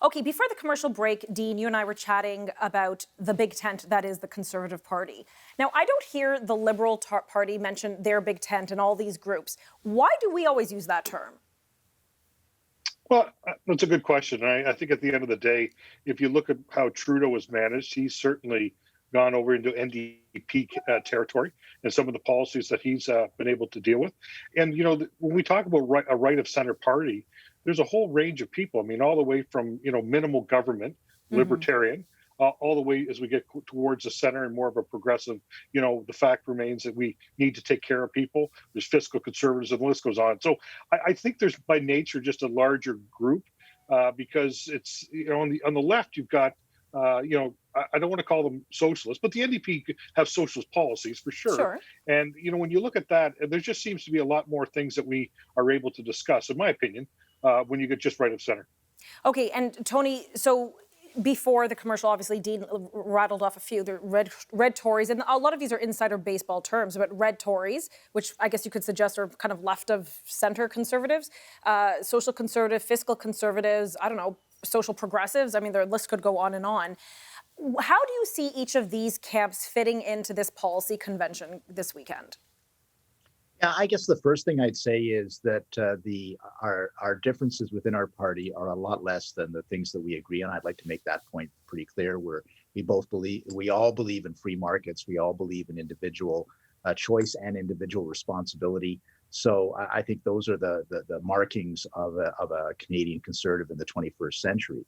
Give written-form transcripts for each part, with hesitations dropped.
Okay, before the commercial break, Dean, you and I were chatting about the big tent that is the Conservative Party. Now, I don't hear the Liberal Party mention their big tent and all these groups. Why do we always use that term? Well, that's a good question. I think at the end of the day, if you look at how Trudeau was managed, he's certainly gone over into NDP territory and some of the policies that he's been able to deal with. And, when we talk about a right of center party, there's a whole range of people. I mean, all the way from, minimal government, Hmm. libertarian, all the way as we get towards the center and more of a progressive, the fact remains that we need to take care of people. There's fiscal conservatives, and the list goes on. So I think there's by nature just a larger group because it's on the left you've got I don't want to call them socialists, but the NDP have socialist policies for sure. Sure. And when you look at that, there just seems to be a lot more things that we are able to discuss, in my opinion, when you get just right of center. Okay, and Tony, so before the commercial, obviously, Dean rattled off a few. The red Tories, and a lot of these are insider baseball terms, but red Tories, which I guess you could suggest are kind of left of center conservatives, social conservative, fiscal conservatives, I don't know, social progressives. I mean, their list could go on and on. How do you see each of these camps fitting into this policy convention this weekend? Yeah, I guess the first thing I'd say is that the our differences within our party are a lot less than the things that we agree on. I'd like to make that point pretty clear. We all believe in free markets. We all believe in individual choice and individual responsibility. So I think those are the markings of a Canadian conservative in the 21st century.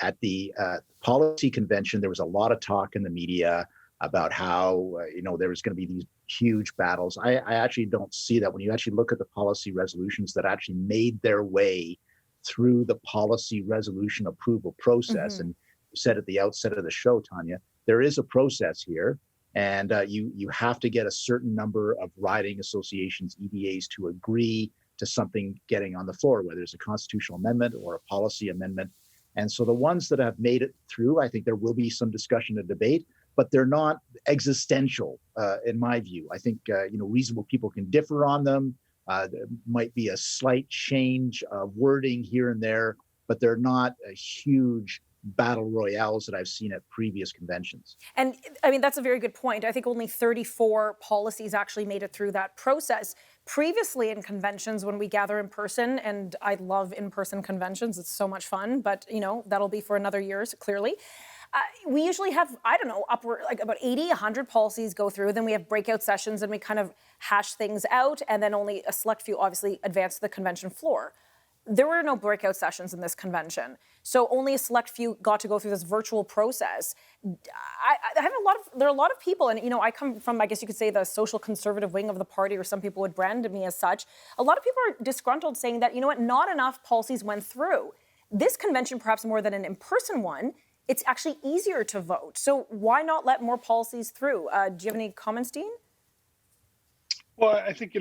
At the policy convention, there was a lot of talk in the media about how there was going to be these huge battles. I actually don't see that. When you actually look at the policy resolutions that actually made their way through the policy resolution approval process, Mm-hmm. and you said at the outset of the show, Tanya, there is a process here, and you have to get a certain number of riding associations, EDAs, to agree to something getting on the floor, whether it's a constitutional amendment or a policy amendment. And so the ones that have made it through, I think there will be some discussion and debate, but they're not existential, in my view. I think reasonable people can differ on them. There might be a slight change of wording here and there, but they're not huge battle royales that I've seen at previous conventions. And I mean, that's a very good point. I think only 34 policies actually made it through that process. Previously in conventions, when we gather in person, and I love in-person conventions, it's so much fun, but that'll be for another year, clearly. We usually have, I don't know, upward like about 80, 100 policies go through. Then we have breakout sessions and we kind of hash things out. And then only a select few obviously advance to the convention floor. There were no breakout sessions in this convention. So only a select few got to go through this virtual process. I have there are a lot of people, and I come from, I guess you could say, the social conservative wing of the party, or some people would brand me as such. A lot of people are disgruntled, saying that, not enough policies went through. This convention, perhaps more than an in-person one, it's actually easier to vote. So why not let more policies through? Do you have any comments, Dean? Well, I think,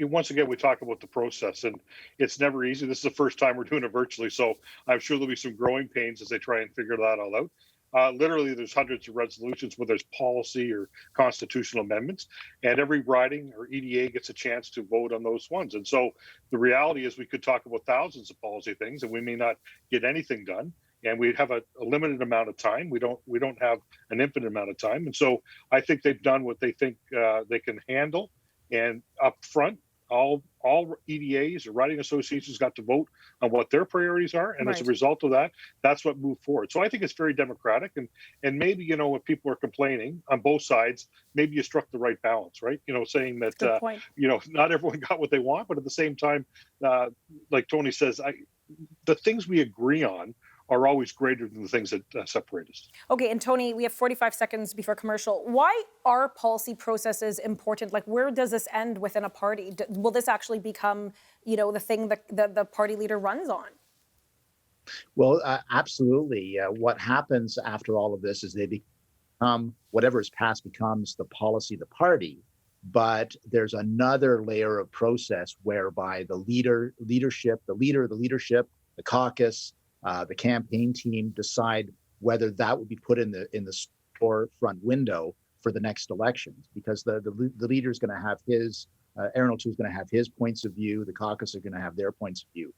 once again, we talk about the process, and it's never easy. This is the first time we're doing it virtually, so I'm sure there'll be some growing pains as they try and figure that all out. Literally, there's hundreds of resolutions, whether it's policy or constitutional amendments, and every riding or EDA gets a chance to vote on those ones. And so the reality is we could talk about thousands of policy things, and we may not get anything done. And we have a limited amount of time. We don't have an infinite amount of time. And so I think they've done what they think they can handle. And up front, all EDAs or riding associations got to vote on what their priorities are, and as a Right. result of that, that's what moved forward. So I think it's very democratic, and maybe when people are complaining on both sides, maybe you struck the right balance, right? Saying that Good point. not everyone got what they want, but at the same time, like Tony says, the things we agree on are always greater than the things that separate us. Okay, and Tony, we have 45 seconds before commercial. Why are policy processes important? Like, where does this end within a party? Will this actually become, the thing that the party leader runs on? Well, absolutely. What happens after all of this is they become whatever is passed becomes the policy of the party. But there's another layer of process whereby the leadership, the caucus, the campaign team decide whether that would be put in the storefront window for the next elections, because the leader is going to have his Aaron O'Toole is going to have his points of view. The caucus are going to have their points of view.